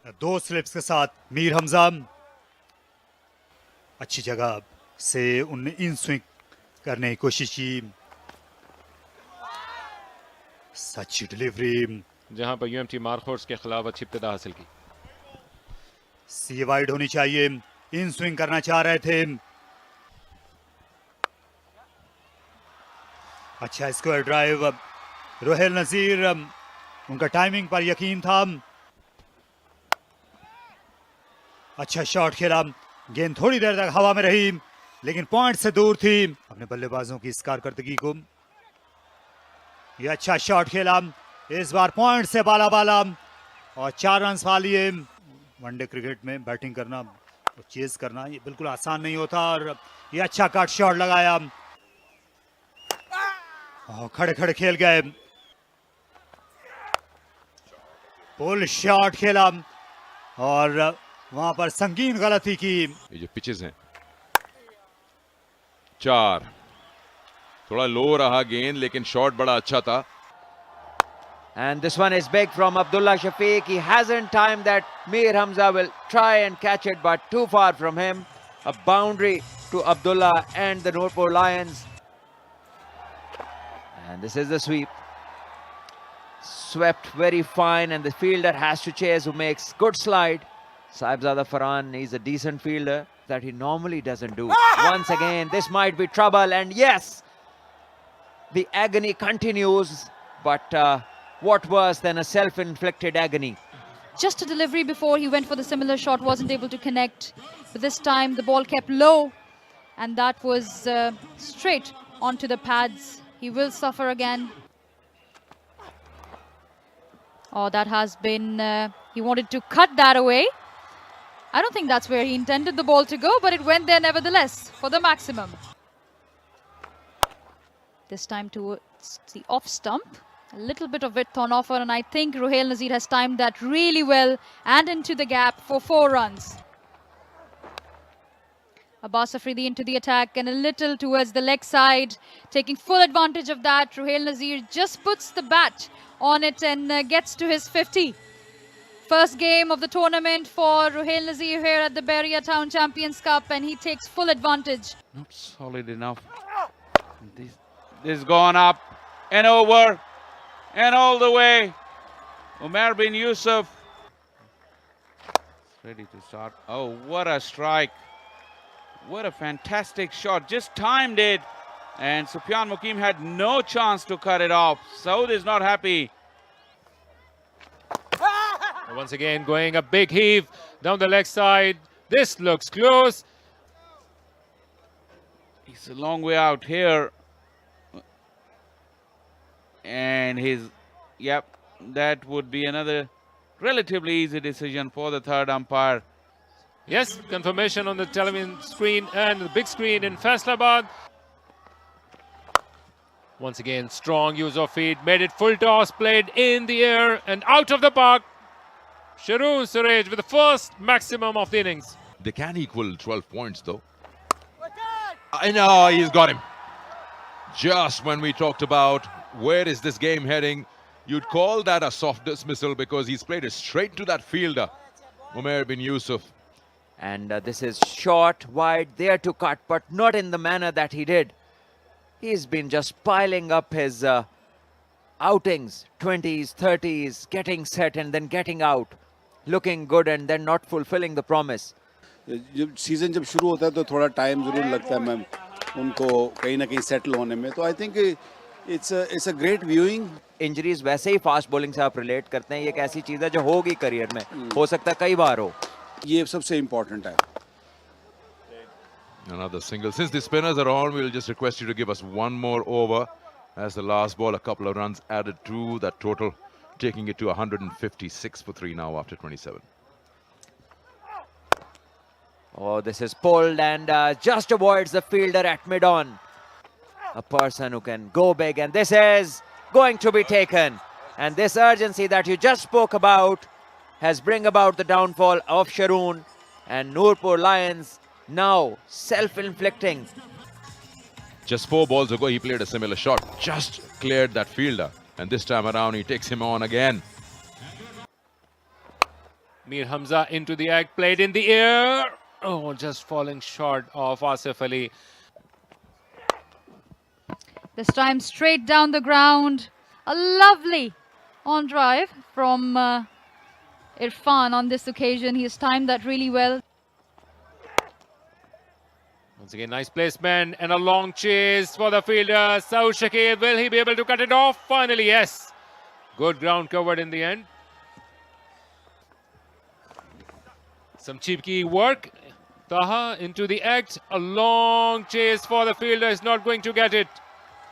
दो स्लिप्स के साथ मीर हमजा अच्छी जगह से उनने इन स्विंग करने की कोशिश की। सच्ची डिलीवरी जहां पर यूएमटी मार्कोर्स के खिलाफ अच्छी इब्तिदा हासिल की। सी वाइड होनी चाहिए, इन स्विंग करना चाह रहे थे। अच्छा स्क्वायर ड्राइव, रोहेल नजीर उनका टाइमिंग पर यकीन था। अच्छा शॉट खेला, गेंद थोड़ी देर तक हवा में रही लेकिन पॉइंट से दूर थी। अपने बल्लेबाजों की इस कारकर्दगी को, यह अच्छा शॉट खेला, इस बार पॉइंट से बाला बाला और 4 रन पा लिए। वनडे क्रिकेट में बैटिंग करना और चेज करना ये बिल्कुल आसान नहीं होता और ये अच्छा कट शॉट लगाया और खड़े खड़े खेल गए। पुल शॉट खेला और वहां पर संगीन गलती की। ये जो पिचेस हैं 4, थोड़ा लो रहा गेंद लेकिन शॉट बड़ा अच्छा था। And this one is big from Abdullah Shafiq. He hasn't timed that. Mir Hamza will try and catch it, but too far from him. A boundary to Abdullah and the Nurpur Lions. And this is the sweep. Swept very fine, and the fielder has to chase, who makes good slide. Saibzada Farhan is a decent fielder that he normally doesn't do. Once again, this might be trouble, and yes, the agony continues, but what worse than a self-inflicted agony? Just a delivery before he went for the similar shot, wasn't able to connect. But this time the ball kept low and that was straight onto the pads. He will suffer again. Oh, that has been, he wanted to cut that away. I don't think that's where he intended the ball to go, but it went there nevertheless for the maximum. This time towards the off stump. A little bit of width on offer, and I think Ruhail Nazir has timed that really well and into the gap for 4 runs. Abbas Afridi into the attack and a little towards the leg side, taking full advantage of that. Ruhail Nazir just puts the bat on it and gets to his 50. First game of the tournament for Ruhail Nazir here at the Beria Town Champions Cup, and he takes full advantage. Not solid enough. This gone up and over. And all the way, Umair bin Yusuf ready to start. Oh, what a strike. What a fantastic shot. Just timed it. And Sufyan Mukim had no chance to cut it off. Saud is not happy. Once again, going a big heave down the leg side. This looks close. He's a long way out here. And yep, that would be another relatively easy decision for the third umpire. Yes, confirmation on the television screen and the big screen in Faisalabad. Once again, strong use of feet, made it full toss, played in the air and out of the park. Sharoon Suraj with the first maximum of the innings. They can equal 12 points though. I know, he's got him. Just when we talked about where is this game heading, you'd call that a soft dismissal because he's played it straight to that fielder, Umair bin Yusuf. And this is short, wide, there to cut, but not in the manner that he did. He's been just piling up his outings, 20s, 30s, getting set and then getting out, looking good and then not fulfilling the promise. जब season जब शुरू होता है तो थोड़ा time जरूर लगता है मैम उनको कहीं ना कहीं सेटल होने में, तो I think it's a great viewing. Injuries वैसे ही फास्ट बॉलिंग से आप रिलेट करते हैं, ये एक ऐसी चीज है जो होगी करियर में, हो सकता है कई बार हो, ये सबसे इम्पोर्टेंट है. Another single. Since the spinners are on, we'll just request you to give us one more over as the last ball, a couple of runs added to that total, taking it to 156 for 3 now after 27. Oh, this is pulled and just avoids the fielder at mid-on. A person who can go big, and this is going to be taken. And this urgency that you just spoke about has bring about the downfall of Sharoon, and Nurpur Lions now self-inflicting. Just 4 balls ago, he played a similar shot, just cleared that fielder. And this time around, he takes him on again. Mir Hamza into the act, played in the air. Oh, just falling short of Asif Ali. This time straight down the ground. A lovely on drive from Irfan on this occasion. He's timed that really well. Once again, nice placement and a long chase for the fielder. Saud Shakib, will he be able to cut it off? Finally, yes. Good ground covered in the end. Some cheap key work. Taha into the act. A long chase for the fielder. Is not going to get it.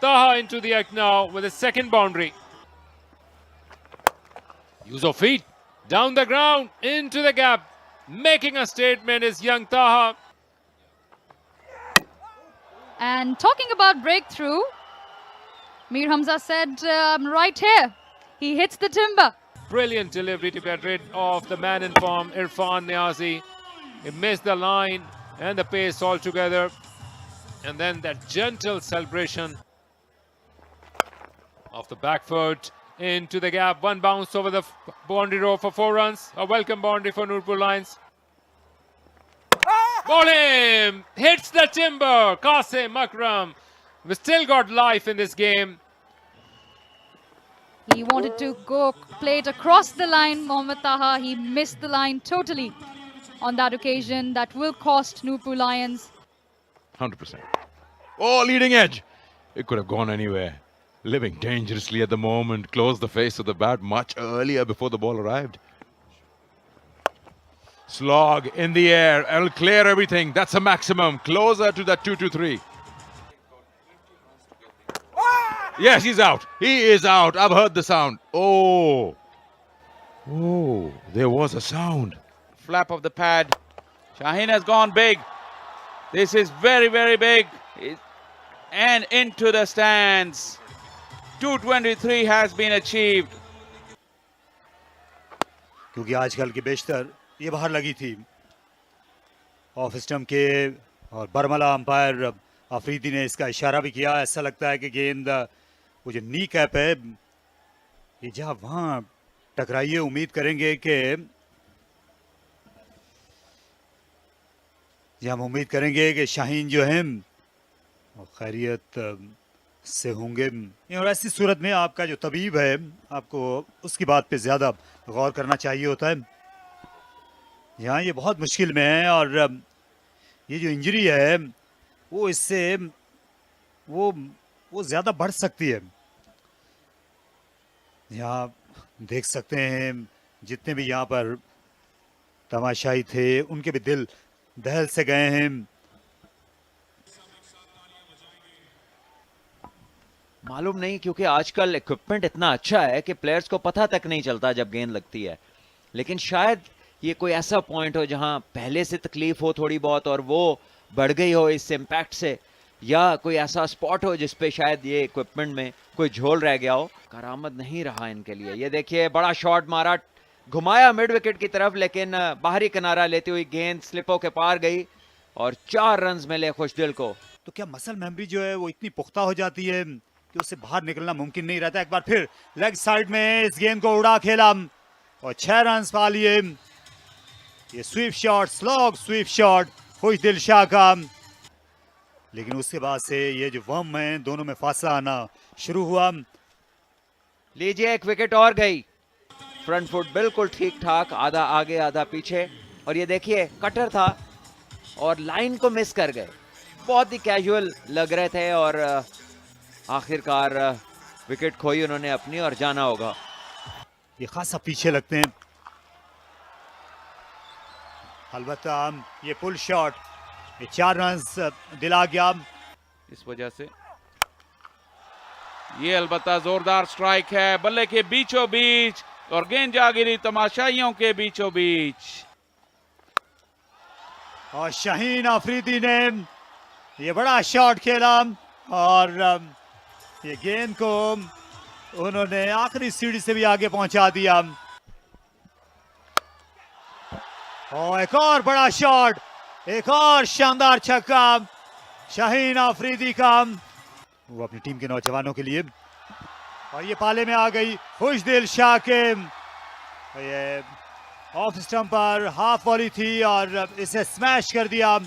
Taha into the act now with a second boundary. Use of feet. Down the ground. Into the gap. Making a statement is young Taha. And talking about breakthrough, Mir Hamza said, I'm right here. He hits the timber. Brilliant delivery to get rid of the man in form, Irfan Niazi. He missed the line and the pace altogether. And then that gentle celebration of the back foot into the gap. One bounce over the boundary row for 4 runs. A welcome boundary for Nurpur Lions. Bowling hits the timber. Qasim Akram. We still got life in this game. He wanted to go play it across the line, Mohammad Taha. He missed the line totally on that occasion. That will cost Nurpur Lions. 100%. Oh, leading edge. It could have gone anywhere. Living dangerously at the moment. Closed the face of the bat much earlier before the ball arrived. Slog in the air. It'll clear everything. That's a maximum. Closer to that 2-2-3. Yes, he's out. He is out. I've heard the sound. Oh. Oh, there was a sound. Flap of the pad. Shaheen has gone big. This is very, very big. And into the stands. 223 has been achieved. क्योंकि आजकल की बेशतर ये बाहर लगी थी off stump के और बरमला umpire Afridi ने इसका इशारा भी किया. ऐसा लगता है कि गेंद वो जो नी कैप है ये जहाँ वहाँ टकराइए. उम्मीद करेंगे कि हम उम्मीद करेंगे कि शाहीन जो है खैरियत से होंगे. और ऐसी सूरत में आपका जो तबीब है आपको उसकी बात पे ज़्यादा गौर करना चाहिए होता है. यहाँ ये बहुत मुश्किल में है और ये जो इंजरी है वो इससे वो ज़्यादा बढ़ सकती है. यहाँ देख सकते हैं जितने भी यहाँ पर तमाशाई थे उनके भी दिल दहल से गए हैं. मालूम नहीं क्योंकि आजकल इक्विपमेंट इतना अच्छा है कि प्लेयर्स को पता तक नहीं चलता जब गेंद लगती है. लेकिन शायद ये कोई ऐसा पॉइंट हो जहां पहले से तकलीफ हो थोड़ी बहुत और वो बढ़ गई हो इस इम्पैक्ट से, या कोई ऐसा स्पॉट हो जिस पे शायद ये इक्विपमेंट में कोई झोल रह गया हो. करामत नहीं रहा इनके लिए. ये देखिए बड़ा शॉट मारा, घुमाया मिड विकेट की तरफ, लेकिन बाहरी किनारा लेती हुई गेंद स्लिपों के पार गई और 4 रन्स मिले खुशदिल को. तो क्या मसल मेमोरी जो है वो इतनी पुख्ता हो जाती है कि उससे बाहर निकलना मुमकिन नहीं रहता. एक बार फिर लेग साइड में इस गेंद को उड़ा खेला और 6 रन पा लिए. ये sweep shot, slog sweep shot Khushdil Shah का. लेकिन उसके बाद से ये जो वम है दोनों में फासला आना शुरू हुआ. लीजिए एक विकेट और गई. फ्रंट फुट बिल्कुल ठीक ठाक, आधा आगे आधा पीछे. और ये देखिए कटर था और लाइन को मिस कर गए. बहुत ही कैजुअल लग रहे थे और आखिरकार विकेट खोई उन्होंने अपनी और जाना होगा. ये खासा पीछे लगते हैं. अलबत्ता ये पुल शॉट ये 4 रन दिला गया. इस वजह से ये अलबत्ता जोरदार स्ट्राइक है बल्ले के बीचों बीच और गेंद जा गिरी तमाशाइयों के बीचों बीच. और शाहीन अफरीदी ने ये बड़ा शॉट खेला और ये गेंद को उन्होंने आखिरी सीढ़ी से भी आगे पहुंचा दिया. और एक और बड़ा शॉट, एक और शानदार छक्का शाहीन अफरीदी का. वो अपनी टीम के नौजवानों के लिए. और ये पाले में आ गई खुशदिल शाह के. ये ऑफ स्टंप पर हाफ वॉली थी और इसे स्मैश कर दिया।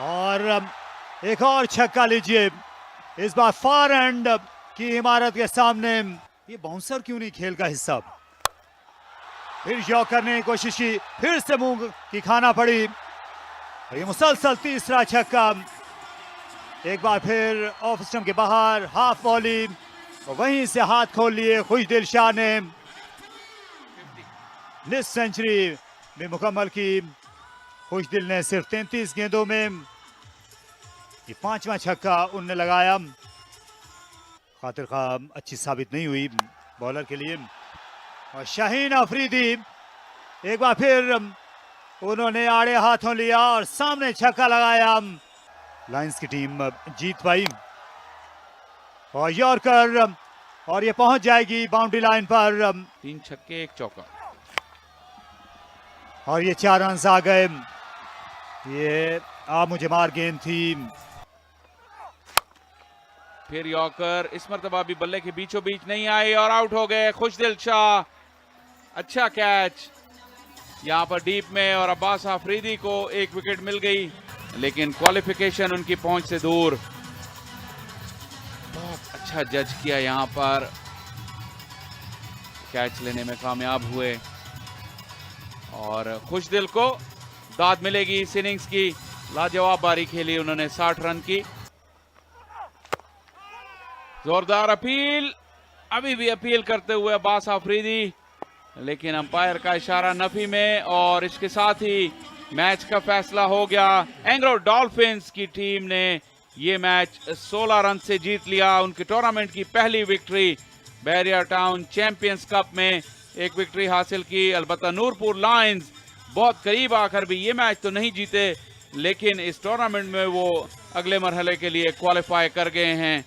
और एक और छक्का लीजिए, इस बार फार एंड की इमारत के सामने। ये बाउंसर क्यों नहीं खेल का हिस्सा? फिर यॉर्क करने की कोशिश की, फिर से मुंह की खाना पड़ी। ये मुसलसल तीसरा छक्का, एक बार फिर ऑफ स्टंप के बाहर हाफ वॉली और वहीं से हाथ खोल लिए खुशदिल शाह ने। लिस्ट सेंचुरी भी मुकम्मल की खुशदिल ने सिर्फ 33 गेंदों में। ये पांचवा छक्का उनने लगाया। खातिर खां अच्छी साबित नहीं हुई बॉलर के लिए। और शाहीन अफरीदी एक बार फिर उन्होंने आड़े हाथों लिया और सामने छक्का लगाया। लायंस की टीम जीत पाई। और यॉर्कर, और ये पहुंच जाएगी बाउंड्री लाइन पर। 3 छक्के 1 चौका। और ये 4 रन आ गए। ये आप मुझे मार गेंद थी। फिर यॉर्कर, इस मरतबा भी बल्ले के बीचों बीच नहीं आई और आउट हो गए खुशदिल शाह। अच्छा कैच यहां पर डीप में, और अब्बास आफरीदी को 1 विकेट मिल गई, लेकिन क्वालिफिकेशन उनकी पहुंच से दूर। बहुत अच्छा जज किया यहां पर, कैच लेने में कामयाब हुए और खुशदिल को दाद मिलेगी इस इनिंग्स की। लाजवाब बारी खेली उन्होंने, 60 रन की। जोरदार अपील, अभी भी अपील करते हुए अब्बास आफरीदी, लेकिन अंपायर का इशारा नफी में, और इसके साथ ही मैच का फैसला हो गया। एंग्रो डॉल्फिन्स की टीम ने ये मैच 16 रन से जीत लिया। उनकी टूर्नामेंट की पहली victory, barrier town champions cup में एक विक्ट्री हासिल की। अलबत्ता नूरपुर लायंस बहुत करीब आकर भी ये मैच तो नहीं जीते, लेकिन इस टूर्नामेंट में वो अगले मरहले के लिए क्वालिफाई कर गए हैं।